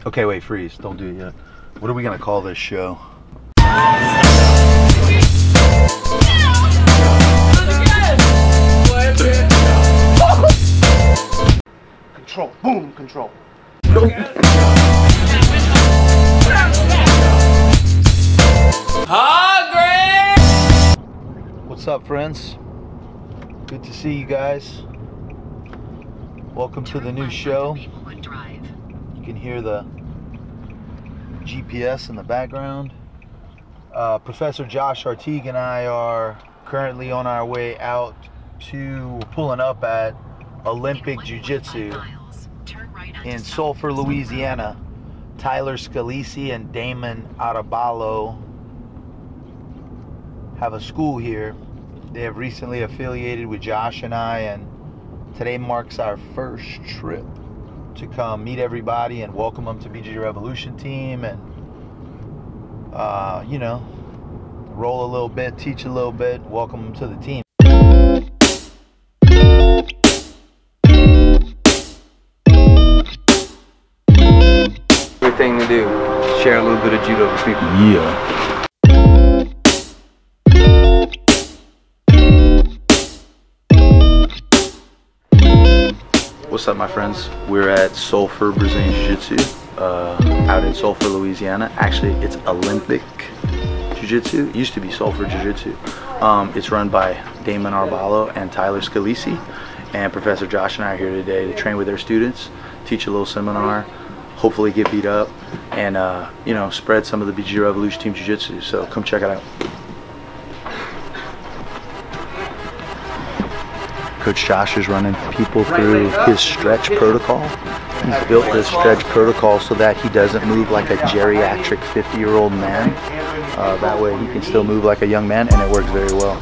Okay, wait, freeze. Don't do it yet. What are we gonna call this show? Control. Boom. Control. What's up, friends? Good to see you guys. Welcome to the new show. You can hear the GPS in the background. Professor Josh Artigue and I are currently on our way out to pulling up at Olympic Jiu Jitsu in Sulphur, Louisiana. Tyler Scalisi and Damon Arabalo have a school here. They have recently affiliated with Josh and I, and today marks our first trip to come meet everybody and welcome them to BJ Revolution team, and you know, roll a little bit, teach a little bit, welcome them to the team. Good thing to do. Share a little bit of judo with people. Yeah. What's up, my friends? We're at Sulphur Brazilian Jiu-Jitsu out in Sulphur, Louisiana. Actually, it's Olympic Jiu-Jitsu. It used to be Sulphur Jiu-Jitsu. It's run by Damon Arabalo and Tyler Scalisi. And Professor Josh and I are here today to train with their students, teach a little seminar, hopefully get beat up, and you know, spread some of the BJ Revolution team Jiu-Jitsu. So come check it out. Coach Josh is running people through his stretch protocol. He's built this stretch protocol so that he doesn't move like a geriatric 50-year-old man. That way he can still move like a young man, and it works very well.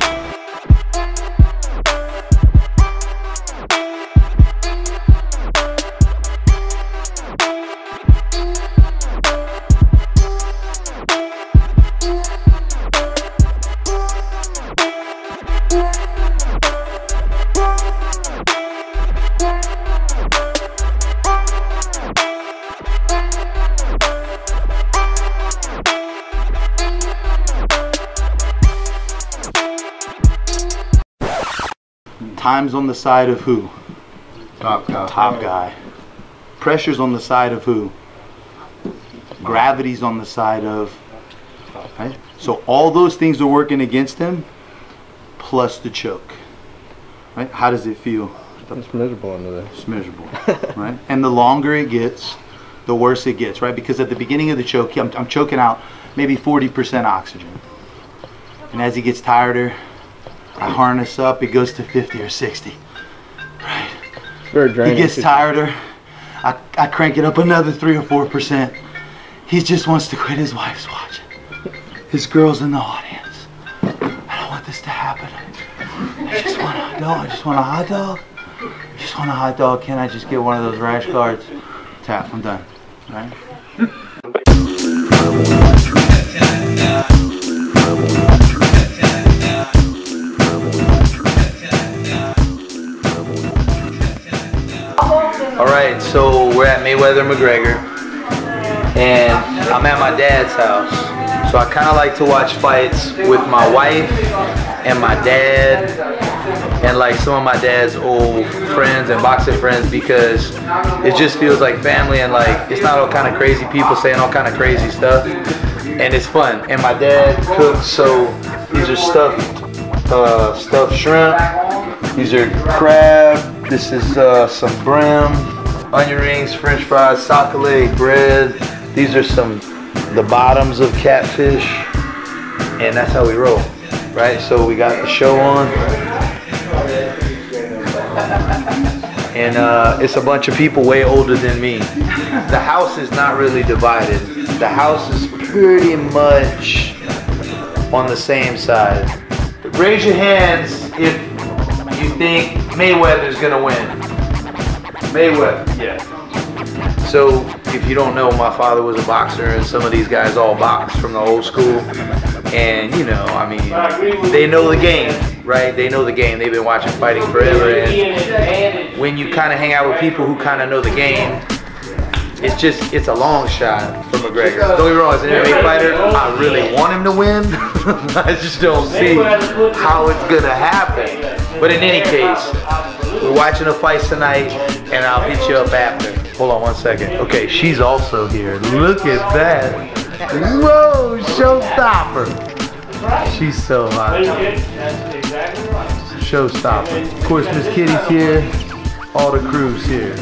Time's on the side of who? Top guy. Top guy. Pressure's on the side of who? Gravity's on the side of, right? So all those things are working against him, plus the choke. Right? How does it feel? It's miserable under there. It's miserable, right? And the longer it gets, the worse it gets, right? Because at the beginning of the choke, I'm choking out maybe 40% oxygen. And as he gets tireder, I harness up, it goes to 50 or 60. Right? It's very draining. He gets tireder, I crank it up another 3 or 4%. He just wants to quit. His wife's watching. His girl's in the audience. I don't want this to happen. I just want a hot dog. I just want a hot dog. I just want a hot dog. Can I just get one of those rash guards? Tap, I'm done. Right? Alright, so we're at Mayweather-McGregor, and I'm at my dad's house. So I kind of like to watch fights with my wife and my dad and like some of my dad's old friends and boxing friends, because it just feels like family, and like it's not all kind of crazy people saying all kind of crazy stuff, and it's fun. And my dad cooks, so these are stuffed shrimp, these are crab. This is some brim, onion rings, french fries, sacole, bread. These are the bottoms of catfish, and that's how we roll, right? So we got the show on, and it's a bunch of people way older than me. The house is not really divided. The house is pretty much on the same side. Raise your hands if you think Mayweather's gonna win. Mayweather, yeah. So if you don't know, my father was a boxer, and some of these guys all box from the old school. And you know, I mean, they know the game, right? They know the game. They've been watching fighting forever. And when you kind of hang out with people who kind of know the game, it's a long shot for McGregor. Don't get me wrong, as an MMA fighter, I really want him to win. I just don't see how it's gonna happen. But in any case, we're watching the fights tonight, and I'll hit you up after. Hold on one second. Okay, she's also here. Look at that. Whoa, showstopper. She's so hot. Showstopper. Of course, Miss Kitty's here. All the crew's here.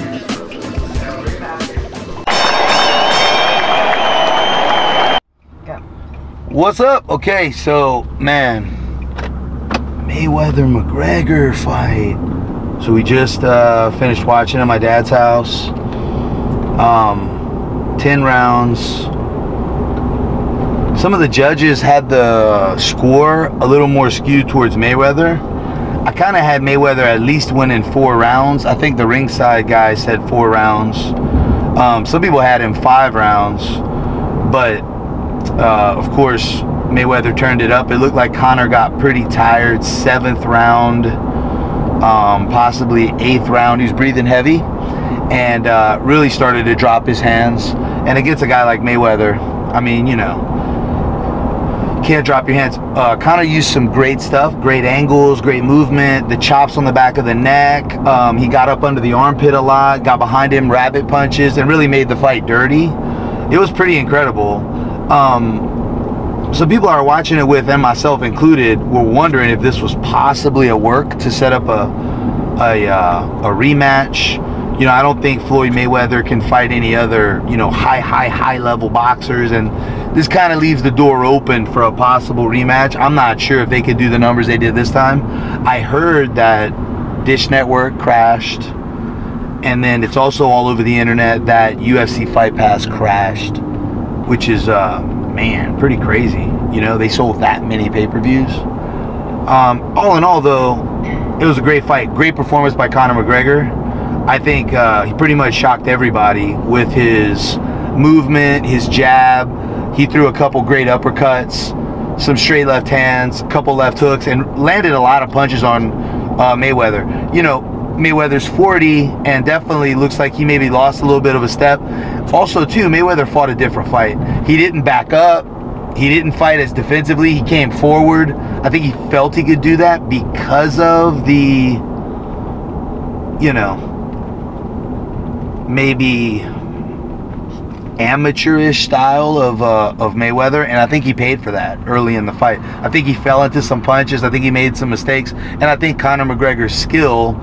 What's up? Okay, so, man, Mayweather-McGregor fight. So we just finished watching at my dad's house. 10 rounds. Some of the judges had the score a little more skewed towards Mayweather. I kind of had Mayweather at least winning 4 rounds. I think the ringside guy said 4 rounds. Some people had him 5 rounds. But, of course, Mayweather turned it up. It looked like Conor got pretty tired. 7th round, possibly 8th round. He was breathing heavy and really started to drop his hands. And against a guy like Mayweather, I mean, you know, can't drop your hands. Conor used some great stuff, great angles, great movement, the chops on the back of the neck. He got up under the armpit a lot, got behind him, rabbit punches, and really made the fight dirty. It was pretty incredible. So people are watching it with, and myself included, were wondering if this was possibly a work to set up a rematch. You know, I don't think Floyd Mayweather can fight any other, you know, high level boxers, and this kind of leaves the door open for a possible rematch. I'm not sure if they could do the numbers they did this time. I heard that Dish Network crashed, and then it's also all over the internet that UFC Fight Pass crashed, which is, man, pretty crazy. You know, they sold that many pay-per-views. All in all, though, it was a great fight. Great performance by Conor McGregor. I think he pretty much shocked everybody with his movement, his jab. He threw a couple great uppercuts, some straight left hands, a couple left hooks, and landed a lot of punches on Mayweather. You know, Mayweather's 40 and definitely looks like he maybe lost a little bit of a step. Also, too, Mayweather fought a different fight. He didn't back up. He didn't fight as defensively. He came forward. I think he felt he could do that because of the, you know, maybe amateurish style of Mayweather, and I think he paid for that early in the fight. I think he fell into some punches. I think he made some mistakes, and I think Conor McGregor's skill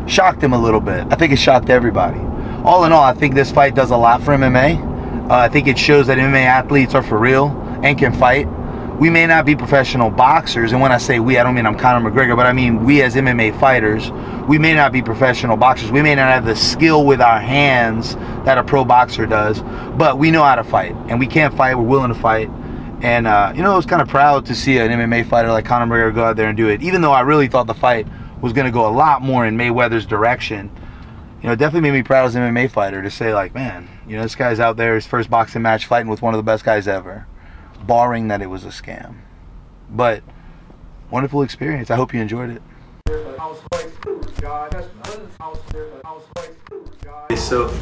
shocked him a little bit. I think it shocked everybody. All in all, I think this fight does a lot for MMA. I think it shows that MMA athletes are for real and can fight. We may not be professional boxers, and when I say we, I don't mean I'm Conor McGregor, but I mean we as MMA fighters. We may not be professional boxers. We may not have the skill with our hands that a pro boxer does, but we know how to fight, and we can fight. We're willing to fight, and you know, I was kind of proud to see an MMA fighter like Conor McGregor go out there and do it, even though I really thought the fight was going to go a lot more in Mayweather's direction. You know, it definitely made me proud as an MMA fighter to say, like, man, you know, this guy's out there, his first boxing match, fighting with one of the best guys ever, barring that it was a scam. But wonderful experience. I hope you enjoyed it.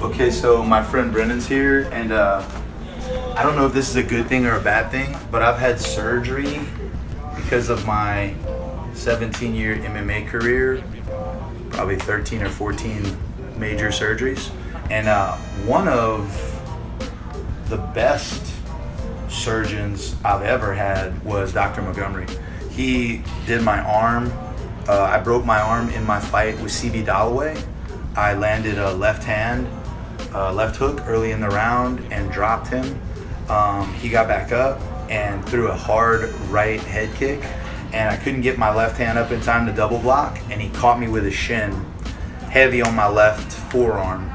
Okay, so my friend Brennan's here, and I don't know if this is a good thing or a bad thing, but I've had surgery because of my 17-year MMA career, probably 13 or 14 major surgeries, and one of the best surgeons I've ever had was Dr. Montgomery. He did my arm. I broke my arm in my fight with CB Dalloway. I landed a left hand, left hook early in the round and dropped him. He got back up and threw a hard right head kick, and I couldn't get my left hand up in time to double block, and he caught me with his shin heavy on my left forearm.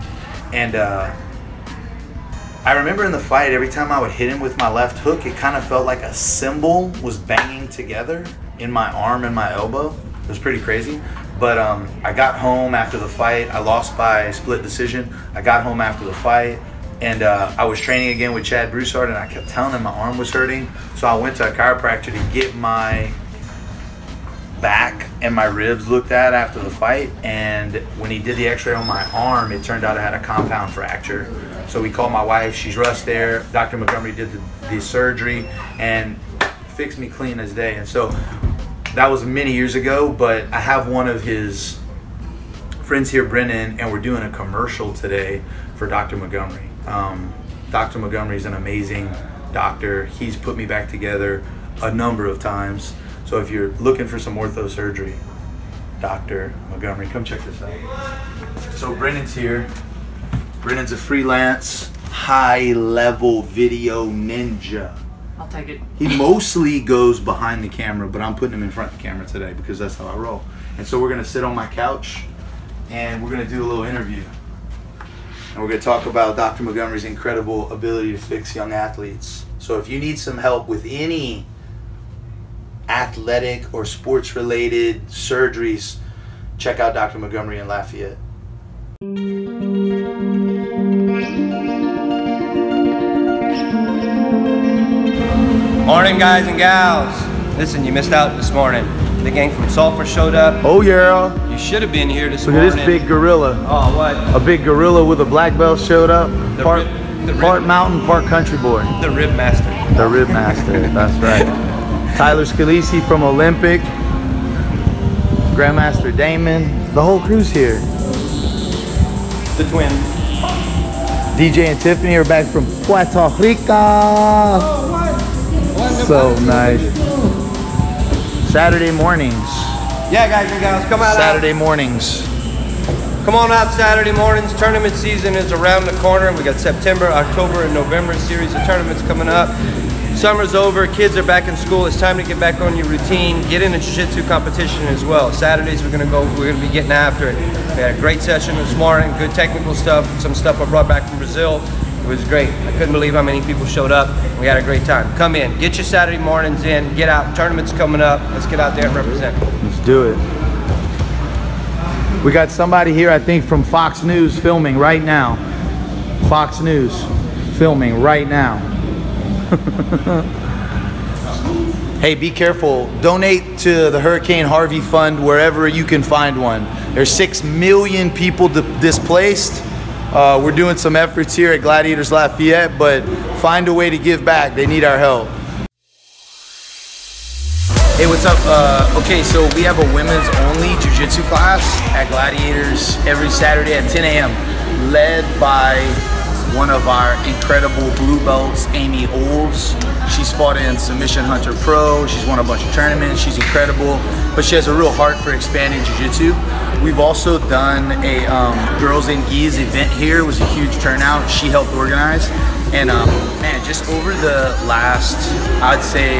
And I remember in the fight, every time I would hit him with my left hook, it kind of felt like a cymbal was banging together in my arm and my elbow. It was pretty crazy. But I got home after the fight. I lost by split decision. I got home after the fight, and I was training again with Chad Broussard, and I kept telling him my arm was hurting. So I went to a chiropractor to get my back and my ribs looked at after the fight, and when he did the x-ray on my arm, it turned out I had a compound fracture. So we called my wife, she's rushed there. Dr. Montgomery did the surgery and fixed me clean as day. And so that was many years ago, but I have one of his friends here, Brennan, and we're doing a commercial today for Dr. Montgomery. Dr. Montgomery is an amazing doctor. He's put me back together a number of times. So if you're looking for some ortho surgery, Dr. Montgomery, come check this out. So Brennan's here. Brennan's a freelance, high-level video ninja. I'll take it. He mostly goes behind the camera, but I'm putting him in front of the camera today because that's how I roll. And so we're gonna sit on my couch and we're gonna do a little interview. And we're gonna talk about Dr. Montgomery's incredible ability to fix young athletes. So if you need some help with any athletic or sports related surgeries, check out Dr. Montgomery in Lafayette. Morning, guys and gals. Listen, you missed out this morning. The gang from Sulphur showed up. Oh yeah. You should have been here this Look morning. at this big gorilla. Oh, what? A big gorilla with a black belt showed up. Part rib- mountain, part country boy. The Rib Master. The Rib Master, that's right. Tyler Scalisi from Olympic. Grandmaster Damon. The whole crew's here. The twin. DJ and Tiffany are back from Puerto Rico. So nice. Saturday mornings. Yeah, guys and gals, come out. Saturday mornings. Come on out Saturday mornings. Tournament season is around the corner. We got September, October, and November series of tournaments coming up. Summer's over, kids are back in school. It's time to get back on your routine. Get in a jiu-jitsu competition as well. Saturdays we're gonna be getting after it. We had a great session this morning, good technical stuff, some stuff I brought back from Brazil. It was great. I couldn't believe how many people showed up. We had a great time. Come in, get your Saturday mornings in, get out. Tournaments coming up. Let's get out there and represent. Let's do it. We got somebody here, I think, from Fox News filming right now. Fox News filming right now. Hey, be careful. Donate to the Hurricane Harvey Fund wherever you can find one. There's 6 million people displaced. We're doing some efforts here at Gladiators Lafayette, but find a way to give back. They need our help. Hey, what's up? Okay, so we have a women's only jiu-jitsu class at Gladiators every Saturday at 10 a.m. led by one of our incredible blue belts, Amy Oles. She's fought in Submission Hunter Pro. She's won a bunch of tournaments. She's incredible, but she has a real heart for expanding jiu-jitsu. We've also done a Girls in Gi's event here. It was a huge turnout. She helped organize. And man, just over the last, I'd say,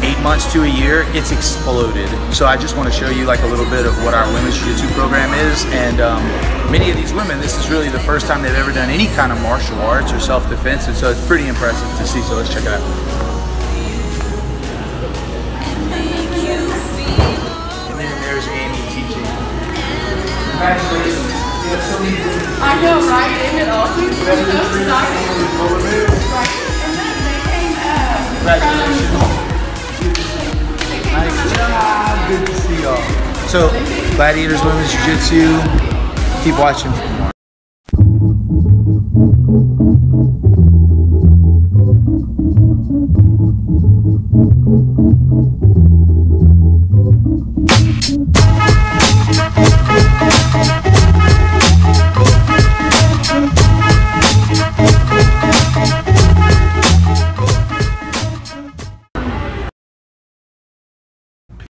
8 months to a year, it's exploded. So I just want to show you like a little bit of what our women's jiu-jitsu program is. And many of these women, this is really the first time they've ever done any kind of martial arts or self-defense. And so it's pretty impressive to see. So let's check it out. And then there's Amy teaching. Congratulations. I know, right? Isn't it awesome? I'm so excited. Right? And then they came Congratulations. Nice job. Good to see y'all. So, Gladiators Women's Jiu-Jitsu. Keep watching for more.